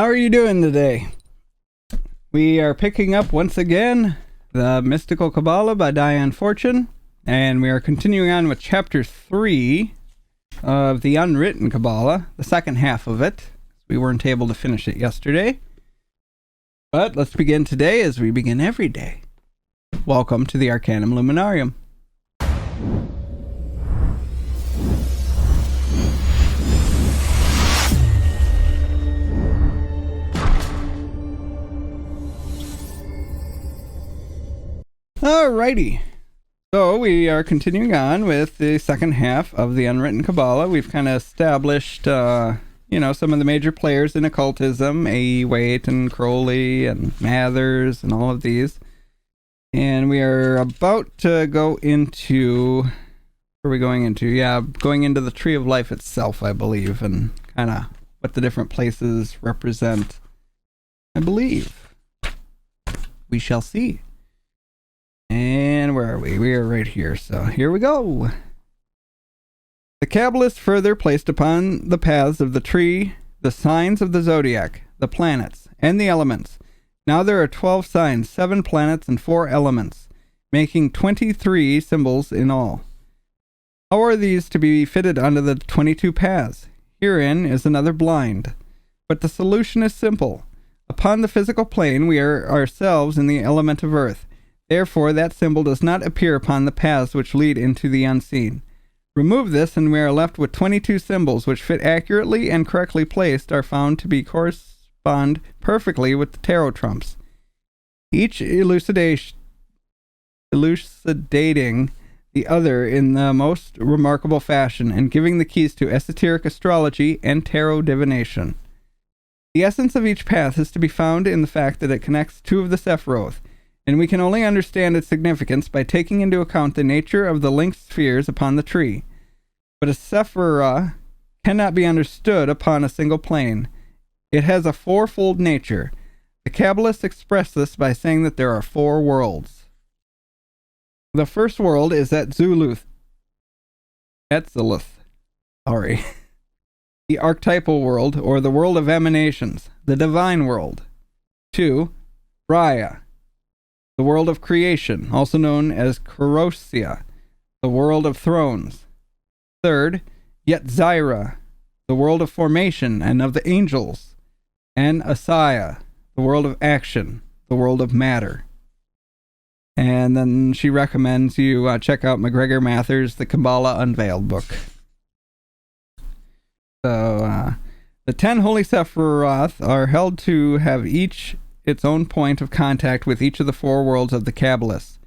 How are you doing today? We are picking up once again the Mystical Qabalah by Dion Fortune, and we are continuing on with Chapter 3 of the Unwritten Qabalah, the second half of it. We weren't able to finish it yesterday. But let's begin today as we begin every day. Welcome to the Arcanum Luminarium. Alrighty. So we are continuing on with the second half of the Unwritten Qabalah. We've kind of established, some of the major players in occultism, A. Waite and Crowley and Mathers and all of these. And we are about to go into... What are we going into? Yeah, going into the Tree of Life itself, I believe, and kind of what the different places represent. I believe. We shall see. And where are we? We are right here, so here we go. The Kabbalists further placed upon the paths of the tree the signs of the zodiac, the planets, and the elements. Now there are 12 signs, 7 planets, and 4 elements, making 23 symbols in all. How are these to be fitted onto the 22 paths? Herein is another blind. But the solution is simple. Upon the physical plane, we are ourselves in the element of earth. Therefore, that symbol does not appear upon the paths which lead into the unseen. Remove this, and we are left with 22 symbols, which fit accurately and correctly placed, are found to be correspond perfectly with the tarot trumps. Each elucidating the other in the most remarkable fashion, and giving the keys to esoteric astrology and tarot divination. The essence of each path is to be found in the fact that it connects 2 of the Sephiroth, and we can only understand its significance by taking into account the nature of the linked spheres upon the tree. But a Sephirah cannot be understood upon a single plane. It has a fourfold nature. The Kabbalists express this by saying that there are 4 worlds. The first world is Etzluth. The archetypal world, or the world of emanations, the divine world. 2. Raya. The world of creation, also known as Karosia, the world of thrones. 3rd, Yetzirah, the world of formation and of the angels. And Asaya, the world of action, the world of matter. And then she recommends you check out McGregor Mathers' The Qabalah Unveiled book. So, the 10 Holy Sephiroth are held to have each its own point of contact with each of the 4 worlds of the Kabbalists.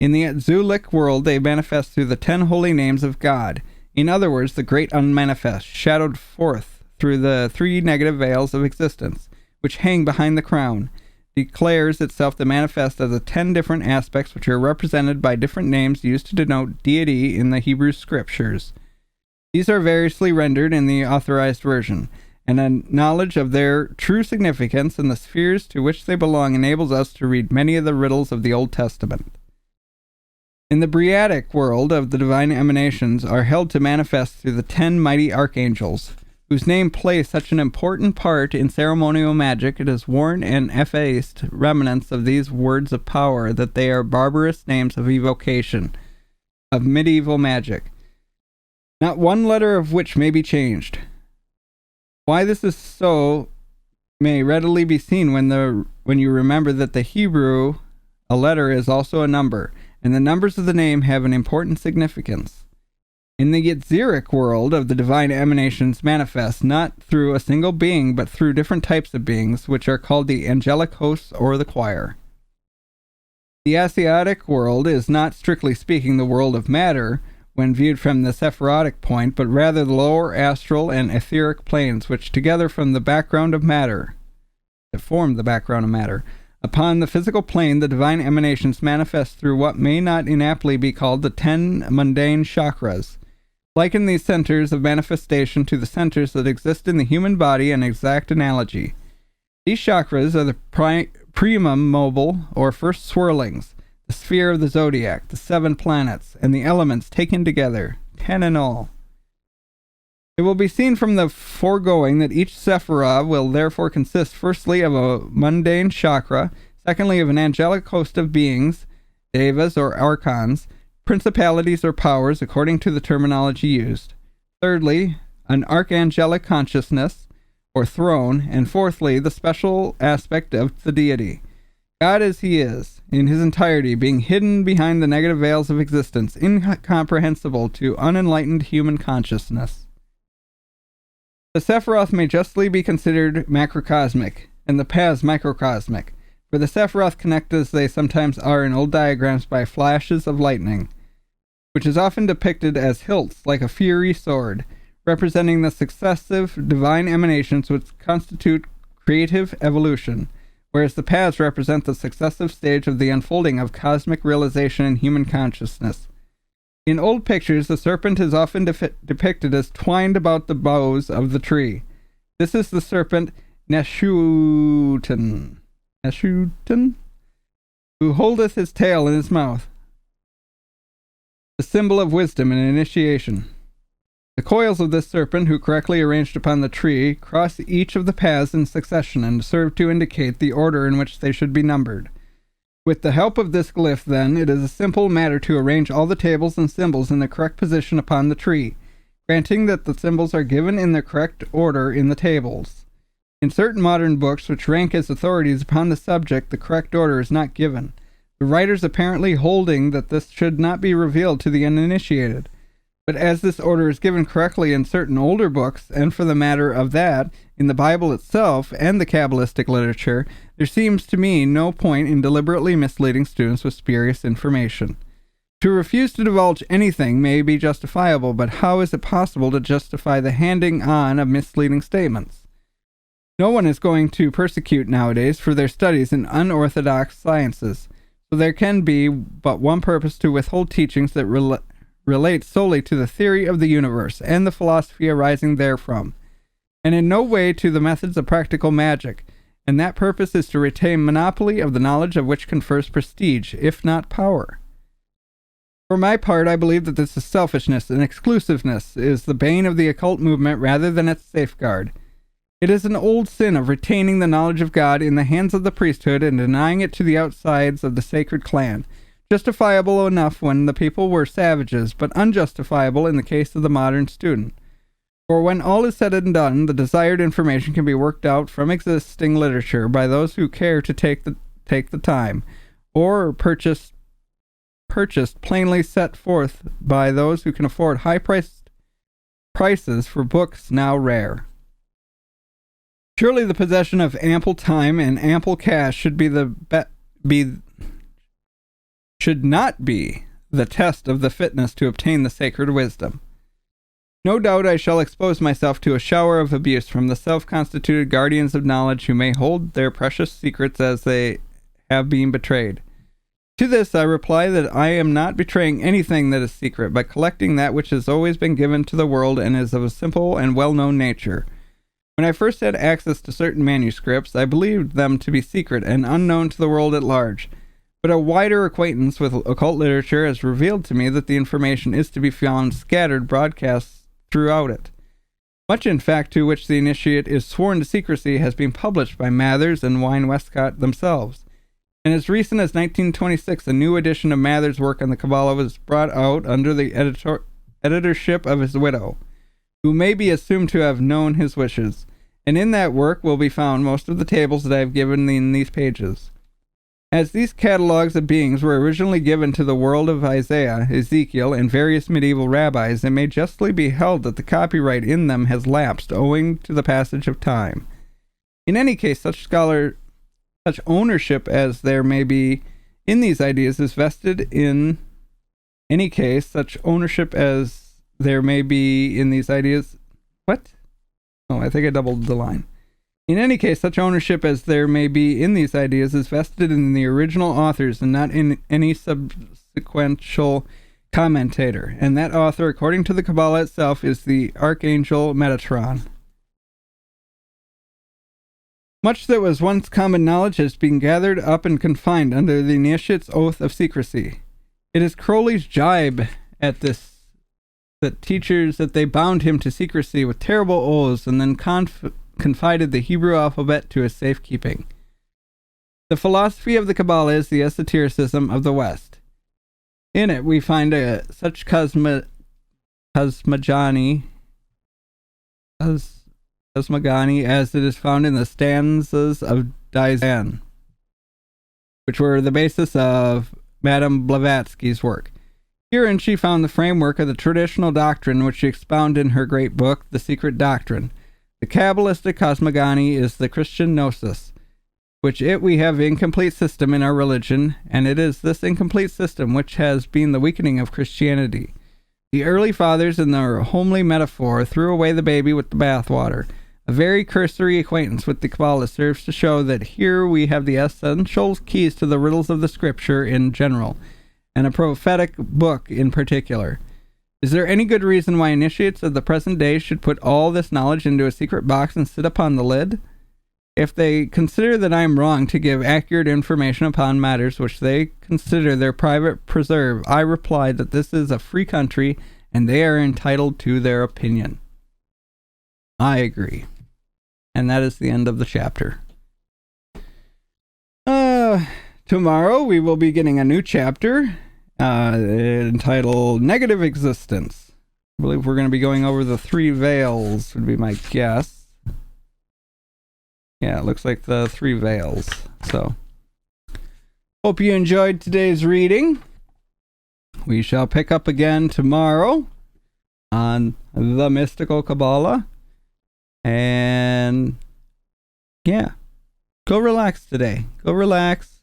In the Etzulik world, they manifest through the 10 holy names of God. In other words, the great unmanifest, shadowed forth through the 3 negative veils of existence, which hang behind the crown, declares itself the manifest of the 10 different aspects which are represented by different names used to denote deity in the Hebrew scriptures. These are variously rendered in the authorized version, and a knowledge of their true significance and the spheres to which they belong enables us to read many of the riddles of the Old Testament. In the Briatic world of the divine emanations are held to manifest through the 10 mighty archangels, whose name plays such an important part in ceremonial magic it has worn and effaced remnants of these words of power that they are barbarous names of evocation, of medieval magic, not one letter of which may be changed. Why this is so may readily be seen when you remember that the Hebrew, a letter is also a number, and the numbers of the name have an important significance. In the Yetziric world of the divine emanations manifest not through a single being, but through different types of beings, which are called the angelic hosts or the choir. The Asiatic world is not strictly speaking the world of matter, when viewed from the Sephirotic point, but rather the lower astral and etheric planes, which together form the background of matter. Upon the physical plane, the divine emanations manifest through what may not inaptly be called the 10 mundane chakras. Liken these centers of manifestation to the centers that exist in the human body, an exact analogy. These chakras are the primum mobile, or first swirlings, the sphere of the zodiac, the 7 planets, and the elements taken together, 10 in all. It will be seen from the foregoing that each Sephirah will therefore consist firstly of a mundane chakra, secondly of an angelic host of beings, devas or archons, principalities or powers according to the terminology used, thirdly an archangelic consciousness or throne, and fourthly the special aspect of the deity. God as he is, in his entirety, being hidden behind the negative veils of existence, incomprehensible to unenlightened human consciousness. The Sephiroth may justly be considered macrocosmic, and the paths microcosmic, for the Sephiroth connect as they sometimes are in old diagrams by flashes of lightning, which is often depicted as hilts like a fiery sword, representing the successive divine emanations which constitute creative evolution, whereas the paths represent the successive stage of the unfolding of cosmic realization in human consciousness. In old pictures, the serpent is often depicted as twined about the boughs of the tree. This is the serpent Neshutan, who holdeth his tail in his mouth, the symbol of wisdom and initiation. The coils of this serpent, who correctly arranged upon the tree, cross each of the paths in succession and serve to indicate the order in which they should be numbered. With the help of this glyph, then, it is a simple matter to arrange all the tables and symbols in the correct position upon the tree, granting that the symbols are given in their correct order in the tables. In certain modern books which rank as authorities upon the subject, the correct order is not given, the writers apparently holding that this should not be revealed to the uninitiated. But as this order is given correctly in certain older books, and for the matter of that, in the Bible itself and the Kabbalistic literature, there seems to me no point in deliberately misleading students with spurious information. To refuse to divulge anything may be justifiable, but how is it possible to justify the handing on of misleading statements? No one is going to persecute nowadays for their studies in unorthodox sciences, so there can be but one purpose to withhold teachings that relate solely to the theory of the universe and the philosophy arising therefrom, and in no way to the methods of practical magic, and that purpose is to retain monopoly of the knowledge of which confers prestige, if not power. For my part, I believe that this is selfishness, and exclusiveness is the bane of the occult movement rather than its safeguard. It is an old sin of retaining the knowledge of God in the hands of the priesthood and denying it to the outsides of the sacred clan, justifiable enough when the people were savages, but unjustifiable in the case of the modern student. For when all is said and done, the desired information can be worked out from existing literature by those who care to take the time, or purchased plainly set forth by those who can afford high-priced prices for books now rare. Surely the possession of ample time and ample cash should not be the test of the fitness to obtain the sacred wisdom. No doubt I shall expose myself to a shower of abuse from the self-constituted guardians of knowledge who may hold their precious secrets as they have been betrayed. To this I reply that I am not betraying anything that is secret, but collecting that which has always been given to the world and is of a simple and well-known nature. When I first had access to certain manuscripts, I believed them to be secret and unknown to the world at large. But a wider acquaintance with occult literature has revealed to me that the information is to be found scattered broadcast throughout it. Much, in fact, to which the initiate is sworn to secrecy has been published by Mathers and Wynne Westcott themselves. And as recent as 1926, a new edition of Mathers' work on the Kabbalah was brought out under the editorship of his widow, who may be assumed to have known his wishes. And in that work will be found most of the tables that I have given in these pages. As these catalogues of beings were originally given to the world of Isaiah, Ezekiel, and various medieval rabbis, it may justly be held that the copyright in them has lapsed owing to the passage of time. In any case, such ownership as there may be in these ideas is vested in What? Oh, I think I doubled the line. In any case, such ownership as there may be in these ideas is vested in the original authors and not in any subsequential commentator, and that author, according to the Kabbalah itself, is the Archangel Metatron. Much that was once common knowledge has been gathered up and confined under the initiate's oath of secrecy. It is Crowley's jibe at this that teachers that they bound him to secrecy with terrible oaths and then confided the Hebrew alphabet to his safekeeping. The philosophy of the Kabbalah is the esotericism of the West. In it, we find such cosmogony as it is found in the stanzas of Dion, which were the basis of Madame Blavatsky's work. Herein she found the framework of the traditional doctrine which she expounded in her great book, The Secret Doctrine. The Kabbalistic cosmogony is the Christian gnosis, which we have incomplete system in our religion, and it is this incomplete system which has been the weakening of Christianity. The early fathers, in their homely metaphor, threw away the baby with the bathwater. A very cursory acquaintance with the Kabbalah serves to show that here we have the essential keys to the riddles of the Scripture in general, and a prophetic book in particular. Is there any good reason why initiates of the present day should put all this knowledge into a secret box and sit upon the lid? If they consider that I am wrong to give accurate information upon matters which they consider their private preserve, I reply that this is a free country, and they are entitled to their opinion. I agree. And that is the end of the chapter. Tomorrow we will be getting a new chapter entitled Negative Existence. I believe we're going to be going over the 3 veils, would be my guess. Yeah, it looks like the 3 veils. So, hope you enjoyed today's reading. We shall pick up again tomorrow on the Mystical Qabalah. And yeah, go relax today. Go relax.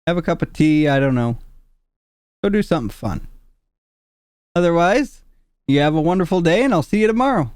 Have a cup of tea. I don't know. Go do something fun. Otherwise, you have a wonderful day, and I'll see you tomorrow.